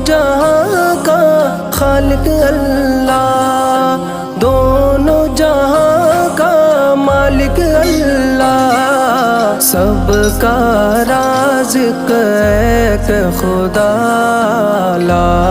जहां का खालिक अल्लाह, दोनों जहां का मालिक अल्लाह। सबका राज़िक़ एक खुदा, ला